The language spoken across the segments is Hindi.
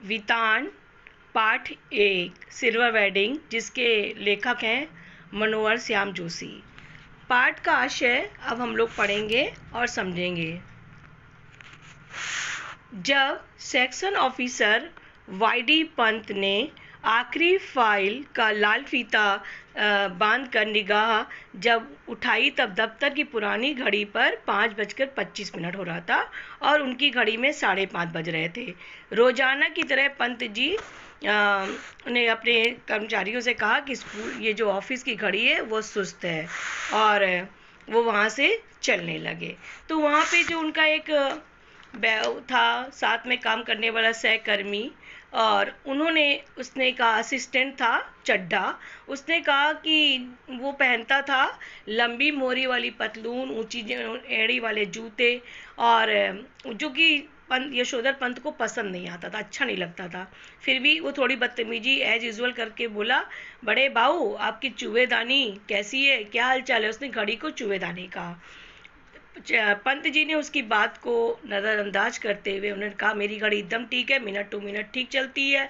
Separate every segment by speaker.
Speaker 1: वितान पाठ 1 सिल्वर वेडिंग, जिसके लेखक हैं मनोहर श्याम जोशी। पाठ का आशय अब हम लोग पढ़ेंगे और समझेंगे। जब सेक्शन ऑफिसर वाईडी पंत ने आखिरी फाइल का लाल फीता बांधकर निगाह जब उठाई, तब दफ्तर की पुरानी घड़ी पर 5:25 हो रहा था और उनकी घड़ी में 5:30 बज रहे थे। रोजाना की तरह पंत जी ने अपने कर्मचारियों से कहा कि स्कूल ये जो ऑफिस की घड़ी है वो सुस्त है, और वो वहाँ से चलने लगे। तो वहाँ पे जो उनका एक था साथ में काम करने वाला सहकर्मी, और उसने कहा, असिस्टेंट था चड्ढा, उसने कहा कि वो पहनता था लंबी मोरी वाली पतलून, ऊंची एड़ी वाले जूते, और जो कि यशोधर पंत को पसंद नहीं आता था, अच्छा नहीं लगता था। फिर भी वो थोड़ी बदतमीजी एज यूजुअल करके बोला, बड़े बाऊ आपकी चूहेदानी कैसी है, क्या हाल चाल है। उसने घड़ी को चूहेदानी कहा। पंत जी ने उसकी बात को नज़रअंदाज करते हुए उन्होंने कहा, मेरी घड़ी एकदम ठीक है, मिनट टू मिनट ठीक चलती है।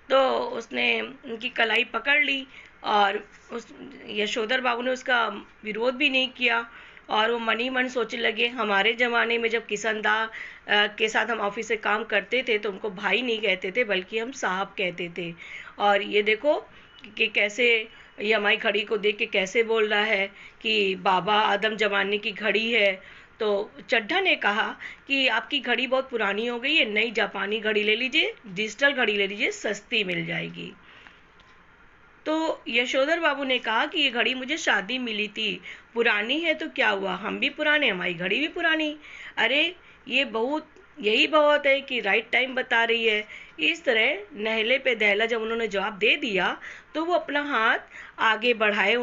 Speaker 1: तो उसने उनकी कलाई पकड़ ली और उस यशोधर बाबू ने उसका विरोध भी नहीं किया, और वो मन ही मन सोचने लगे, हमारे ज़माने में जब किसनदा के साथ हम ऑफिस से काम करते थे तो उनको भाई नहीं कहते थे बल्कि हम साहब कहते थे। और ये देखो कि कैसे ये हमारी घड़ी को देख के कैसे बोल रहा है कि बाबा आदम जमाने की घड़ी है। तो चड्ढा ने कहा कि आपकी घड़ी बहुत पुरानी हो गई है, नई जापानी घड़ी ले लीजिए, डिजिटल घड़ी ले लीजिए, सस्ती मिल जाएगी। तो यशोधर बाबू ने कहा कि ये घड़ी मुझे शादी मिली थी, पुरानी है तो क्या हुआ, हम भी पुराने, हमारी घड़ी भी पुरानी। अरे यही बहुत है कि राइट टाइम बता रही है। इस तरह नहले पे दहला जब उन्होंने जवाब दे दिया तो वो अपना हाथ आगे बढ़ाए।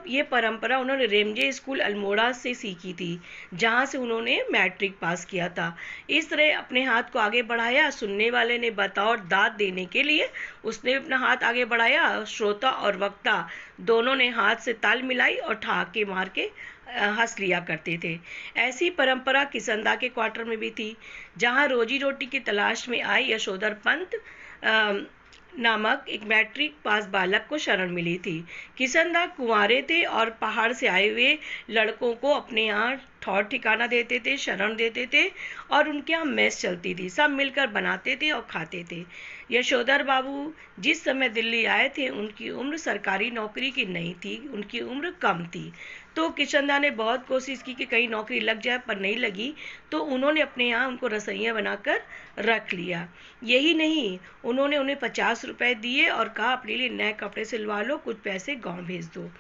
Speaker 1: ये परंपरा उन्होंने रेमजे स्कूल अल्मोड़ा से सीखी थी, जहाँ से उन्होंने मैट्रिक पास किया था। इस तरह अपने हाथ को आगे बढ़ाया, सुनने वाले ने बतौर दाद देने के लिए उसने अपना हाथ आगे बढ़ाया। श्रोता और वक्ता दोनों ने हाथ से ताल मिलाई और ठहाके मार के हंस लिया करते थे। ऐसी परंपरा किसनदा के क्वार्टर में भी थी, जहां रोजी रोटी की तलाश में आए यशोधर पंत नामक एक मैट्रिक पास बालक को शरण मिली थी। किसनदा कुंवारे थे और पहाड़ से आए हुए लड़कों को अपने यहाँ ठौर ठिकाना देते थे, शरण देते थे, और उनके यहाँ मेस चलती थी, सब मिलकर बनाते थे और खाते थे। यशोधर बाबू जिस समय दिल्ली आए थे उनकी उम्र सरकारी नौकरी की नहीं थी, उनकी उम्र कम थी। तो किशनदा ने बहुत कोशिश की कि कहीं नौकरी लग जाए, पर नहीं लगी। तो उन्होंने अपने यहाँ उनको रसोइया बनाकर रख लिया। यही नहीं, उन्होंने उन्हें 50 रुपए दिए और कहा, अपने लिए नए कपड़े सिलवा लो, कुछ पैसे गांव भेज दो।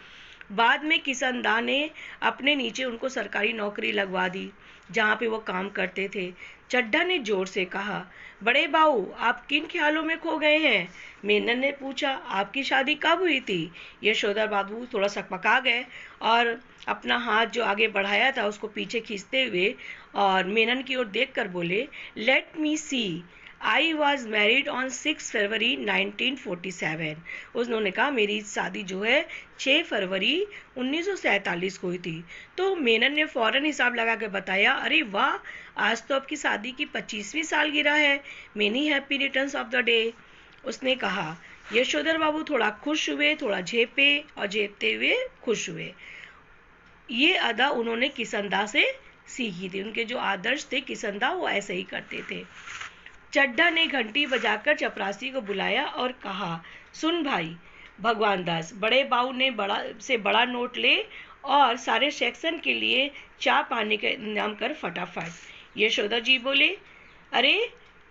Speaker 1: बाद में किसनदा ने अपने नीचे उनको सरकारी नौकरी लगवा दी, जहाँ पे वो काम करते थे। चड्ढा ने जोर से कहा, बड़े बाऊ आप किन ख्यालों में खो गए हैं। मेनन ने पूछा, आपकी शादी कब हुई थी। यशोधर बाबू थोड़ा सकपका गए और अपना हाथ जो आगे बढ़ाया था उसको पीछे खींचते हुए और मेनन की ओर देखकर बोले, let me see, I was married on 6 February 1947। उन्होंने कहा, मेरी शादी जो है 6 फरवरी 1947 को हुई थी। तो मेनन ने फौरन हिसाब लगा के बताया, अरे वाह, आज तो आपकी शादी की 25वीं सालगिरह है, many happy returns of the day. उसने कहा। यशोधर बाबू थोड़ा खुश हुए, थोड़ा झेपे और झेपते हुए खुश हुए। ये अदा उन्होंने किसनदा से सीखी थी। उनके जो आदर्श थे किसनदा, वो ऐसे ही करते थे। चड्ढा ने घंटी बजाकर चपरासी को बुलाया और कहा, सुन भाई भगवान दास, बड़े बाऊ ने बड़ा नोट ले और सारे सेक्शन के लिए चाय पानी का इंतजाम कर फटाफट। यशोदा जी बोले, अरे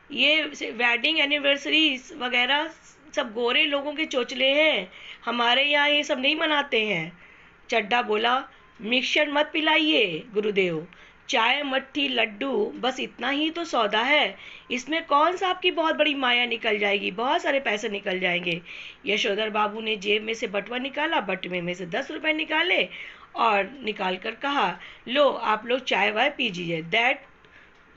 Speaker 1: ये वेडिंग एनिवर्सरी वगैरह सब गोरे लोगों के चोचले हैं, हमारे यहाँ ये सब नहीं मनाते हैं। चड्ढा बोला, मिक्सचर मत पिलाइए गुरुदेव, चाय मट्ठी लड्डू बस इतना ही तो सौदा है, इसमें कौन सा आपकी बहुत बड़ी माया निकल जाएगी, बहुत सारे पैसे निकल जाएंगे। यशोधर बाबू ने जेब में से बटुआ निकाला, बटुए में से 10 रुपए निकाले और निकाल कर कहा, लो आप लोग चाय वाय पीजिए, दैट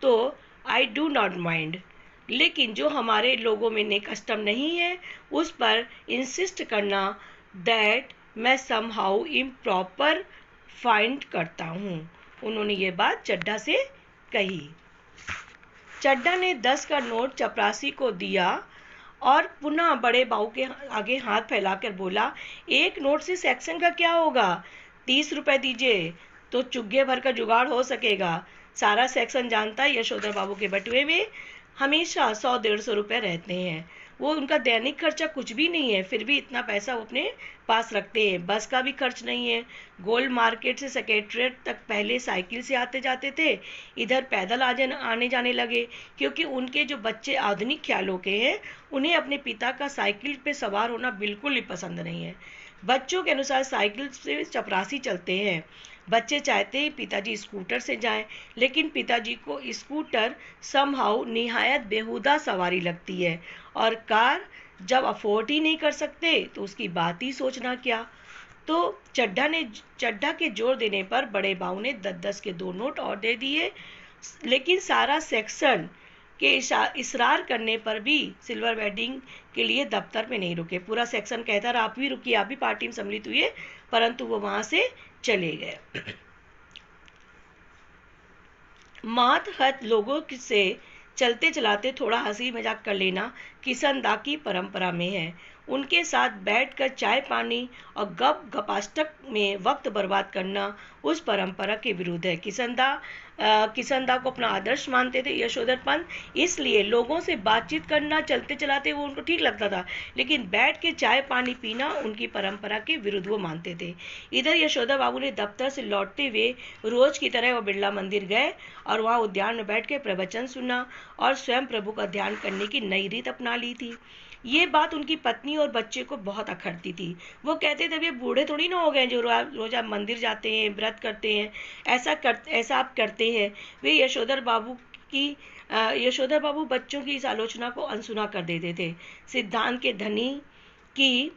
Speaker 1: तो आई डू नॉट माइंड, लेकिन जो हमारे लोगों में ने कस्टम नहीं है उस पर इंसिस्ट करना, दैट मैं समहाउ इम्प्रॉपर फाइंड करता हूँ। उन्होंने ये बात चड्ढा से कही। चड्ढा ने 10 का नोट चपरासी को दिया और पुनः बड़े बाबू के आगे हाथ फैलाकर बोला, एक नोट से सेक्शन का क्या होगा? 30 रुपए दीजिए तो चुग्गे भर का जुगाड़ हो सकेगा। सारा सेक्शन जानता है यशोधर बाबू के बटुए में हमेशा 100-150 रुपए रहते हैं। वो उनका दैनिक खर्चा कुछ भी नहीं है, फिर भी इतना पैसा वो अपने पास रखते हैं। बस का भी खर्च नहीं है। गोल्ड मार्केट से सेक्रेटरीट तक पहले साइकिल से आते जाते थे, इधर पैदल आने जाने लगे, क्योंकि उनके जो बच्चे आधुनिक ख्यालों के हैं, उन्हें अपने पिता का साइकिल पे सवार होना बिल्कुल ही पसंद नहीं है। बच्चों के अनुसार साइकिल से चपरासी चलते हैं। बच्चे चाहते हैं पिताजी स्कूटर से जाएं, लेकिन पिताजी को स्कूटर समहाउ निहायत बेहुदा सवारी लगती है, और कार जब अफोर्ड ही नहीं कर सकते तो उसकी बात ही सोचना क्या। तो चड्ढा के जोर देने पर बड़े बाबू ने 10-10 के 2 नोट और दे दिए, लेकिन सारा सेक्शन के इसरार करने पर भी सिल्वर वेडिंग के लिए दफ्तर में नहीं रुके। पूरा सेक्शन कहता रहा, आप भी रुकिए, आप भी पार्टी में सम्मिलित हुए, परंतु वो वहां से चले गए। मातहत लोगों से चलते चलाते थोड़ा हंसी मजाक कर लेना किसनदा की परंपरा में है। उनके साथ बैठकर चाय पानी और गप गपाष्टक में वक्त बर्बाद करना उस परंपरा के विरुद्ध है। किसनदा को अपना आदर्श मानते थे यशोधर पंत, इसलिए लोगों से बातचीत करना चलते चलाते वो उनको ठीक लगता था, लेकिन बैठ के चाय पानी पीना उनकी परंपरा के विरुद्ध वो मानते थे। इधर यशोधर बाबू ने दफ्तर से लौटते हुए रोज की तरह वो बिरला मंदिर गए और वहाँ उद्यान में बैठ के प्रवचन सुना और स्वयं प्रभु का ध्यान करने की नई रीत अपना ली थी। ये बात उनकी पत्नी और बच्चे को बहुत अखरती थी। वो कहते थे, ये बूढ़े थोड़ी ना हो गए जो रोज आप मंदिर जाते हैं, व्रत करते हैं, ऐसा आप करते हैं। वे यशोधर बाबू बच्चों की इस आलोचना को अनसुना कर देते थे। सिद्धांत के धनी की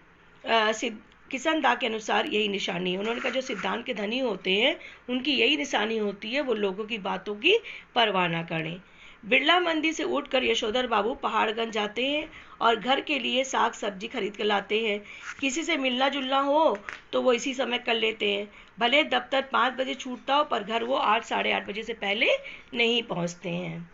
Speaker 1: किसनदा के अनुसार यही निशानी है। उन्होंने कहा, जो सिद्धांत के धनी होते हैं उनकी यही निशानी होती है, वो लोगों की बातों की परवाह ना करें। बिरला मंदिर से उठकर यशोधर बाबू पहाड़गंज जाते हैं और घर के लिए साग सब्जी खरीद कर लाते हैं। किसी से मिलना जुलना हो तो वो इसी समय कर लेते हैं। भले दफ्तर 5 बजे छूटता हो, पर घर वो 8 साढ़े 8 बजे से पहले नहीं पहुंचते हैं।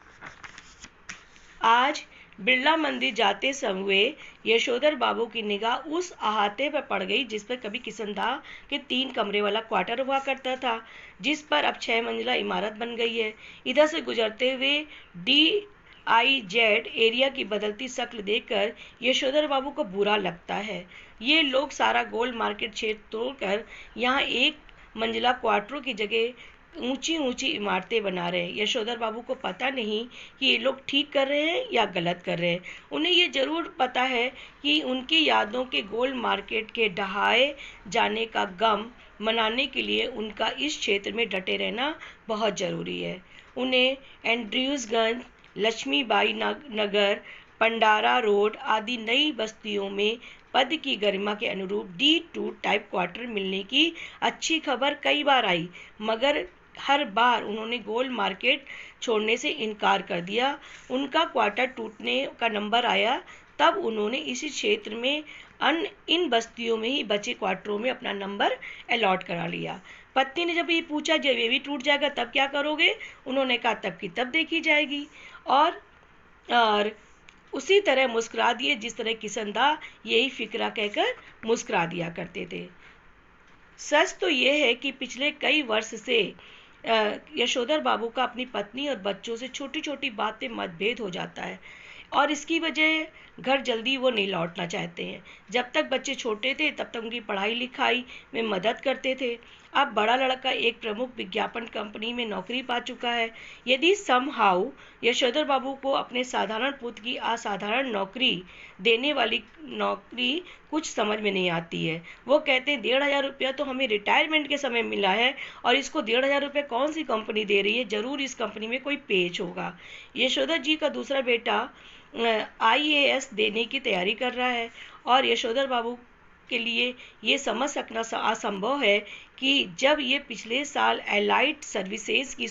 Speaker 1: आज बिरला मंदिर जाते समय यशोधर बाबू की निगाह उस अहाते पर पड़ गई जिस पर कभी किसनदा के 3 कमरे वाला क्वार्टर हुआ करता था, जिस पर अब 6 मंजिला इमारत बन गई है। इधर से गुजरते हुए DIZ एरिया की बदलती शक्ल देखकर यशोधर बाबू को बुरा लगता है। ये लोग सारा गोल्ड मार्केट क्षेत्र तोड़कर यहाँ 1 मंजिला क्वार्टरों की जगह ऊंची ऊंची इमारतें बना रहे हैं। यशोधर बाबू को पता नहीं कि ये लोग ठीक कर रहे हैं या गलत कर रहे हैं। उन्हें ये जरूर पता है कि उनकी यादों के गोल्ड मार्केट के ढहाए जाने का गम मनाने के लिए उनका इस क्षेत्र में डटे रहना बहुत ज़रूरी है। उन्हें एंड्रयूजगंज, लक्ष्मीबाई नगर, पंडारा रोड आदि नई बस्तियों में पद की गरिमा के अनुरूप D2 टाइप क्वार्टर मिलने की अच्छी खबर कई बार आई, मगर हर बार उन्होंने गोल्ड मार्केट छोड़ने से इनकार कर दिया। उनका क्वार्टर टूटने का नंबर आया, तब उन्होंने इसी क्षेत्र में इन बस्तियों में ही बचे क्वार्टरों में अपना नंबर अलॉट करा लिया। पत्नी ने जब ये पूछा, जब ये भी टूट जाएगा तब क्या करोगे? उन्होंने कहा, तब की तब देखी जाएगी। और उसी तरह मुस्कुरा दिए जिस तरह किसनदा यही फिक्रा कहकर मुस्कुरा दिया करते थे। सच तो ये है कि पिछले कई वर्ष से यशोधर बाबू का अपनी पत्नी और बच्चों से छोटी छोटी बातें मतभेद हो जाता है, और इसकी वजह घर जल्दी वो नहीं लौटना चाहते हैं। जब तक बच्चे छोटे थे तब तक उनकी पढ़ाई लिखाई में मदद करते थे। अब बड़ा लड़का एक प्रमुख विज्ञापन कंपनी में नौकरी पा चुका है। यदि समहाउ यशोधर बाबू को अपने साधारण पुत्र की असाधारण नौकरी देने वाली नौकरी कुछ समझ में नहीं आती है। वो कहते हैं, 1,500 रुपया तो हमें रिटायरमेंट के समय मिला है और इसको 1,500 रुपये कौन सी कंपनी दे रही है? जरूर इस कंपनी में कोई पेच होगा। यशोधर जी का दूसरा बेटा IAS देने की तैयारी कर रहा है, और यशोधर बाबू के लिए ये समझ सकना असंभव है कि जब ये पिछले साल एलाइड सर्विसेज की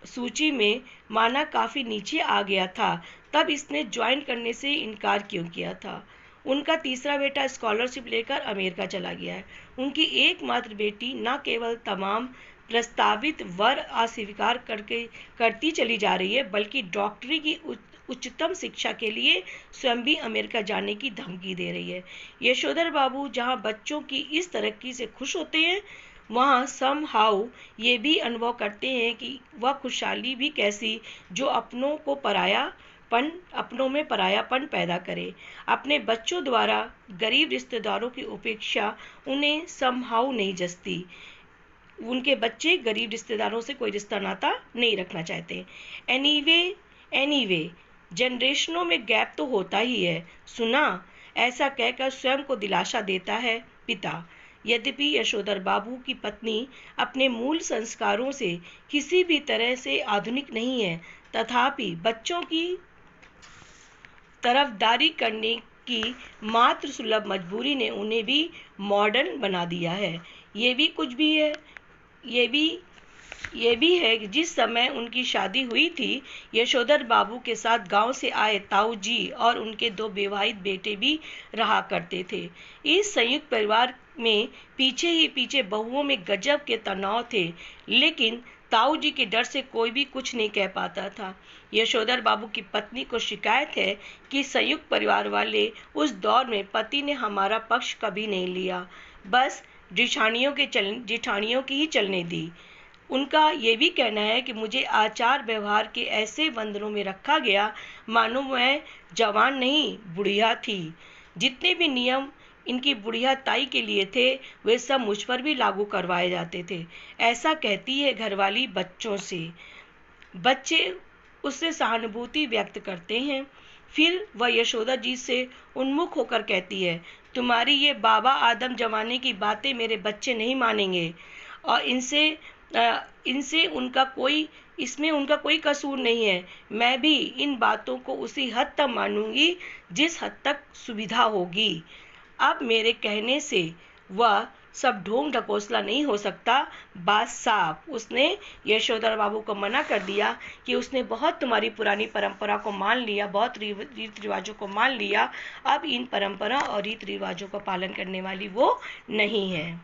Speaker 1: सूची में माना काफ़ी नीचे आ गया था, तब इसने ज्वाइन करने से इनकार क्यों किया था। उनका तीसरा बेटा स्कॉलरशिप लेकर अमेरिका चला गया है। उनकी एकमात्र बेटी न केवल तमाम प्रस्तावित वर अस्वीकार करती चली जा रही है, बल्कि डॉक्टरी की उच्चतम शिक्षा के लिए स्वयं भी अमेरिका जाने की धमकी दे रही है। यशोधर बाबू जहां बच्चों की इस तरक्की से खुश होते हैं, वहाँ समहाउ ये भी अनुभव करते हैं कि वह खुशहाली भी कैसी जो अपनों में परायापन पैदा करे। अपने बच्चों द्वारा गरीब रिश्तेदारों की उपेक्षा उन्हें समहाउ नहीं जचती। उनके बच्चे गरीब रिश्तेदारों से कोई रिश्ता नाता नहीं रखना चाहते। एनीवे जनरेशनों में गैप तो होता ही है, सुना, ऐसा कहकर स्वयं को दिलासा देता है पिता। यद्यपि यशोधर बाबू की पत्नी अपने मूल संस्कारों से किसी भी तरह से आधुनिक नहीं है, तथापि बच्चों की तरफदारी करने की मात्र सुलभ मजबूरी ने उन्हें भी मॉडर्न बना दिया है। ये भी है कि जिस समय उनकी शादी हुई थी, यशोधर बाबू के साथ गांव से आए ताऊ जी और उनके 2 विवाहित बेटे भी रहा करते थे। इस संयुक्त परिवार में पीछे बहुओं में गजब के तनाव थे, लेकिन ताऊ जी के डर से कोई भी कुछ नहीं कह पाता था। यशोधर बाबू की पत्नी को शिकायत है कि संयुक्त परिवार वाले उस दौर में पति ने हमारा पक्ष कभी नहीं लिया, बस जेठानियों की ही चलने दी। उनका ये भी कहना है कि मुझे आचार व्यवहार के ऐसे बंधनों में रखा गया मानो मैं जवान नहीं बुढ़िया थी। जितने भी नियम इनकी बुढ़िया ताई के लिए थे, वे सब मुझ पर भी लागू करवाए जाते थे, ऐसा कहती है घरवाली बच्चों से। बच्चे उससे सहानुभूति व्यक्त करते हैं। फिर वह यशोदा जी से उन्मुख होकर कहती है, तुम्हारी ये बाबा आदम जमाने की बातें मेरे बच्चे नहीं मानेंगे, और इसमें उनका कोई कसूर नहीं है। मैं भी इन बातों को उसी हद तक मानूंगी जिस हद तक सुविधा होगी। अब मेरे कहने से वह सब ढोंग ढकोसला नहीं हो सकता, बात साफ। उसने यशोधर बाबू को मना कर दिया कि उसने बहुत तुम्हारी पुरानी परंपरा को मान लिया, बहुत रीत रिवाजों को मान लिया, अब इन परंपरा और रीत रिवाजों का पालन करने वाली वो नहीं है।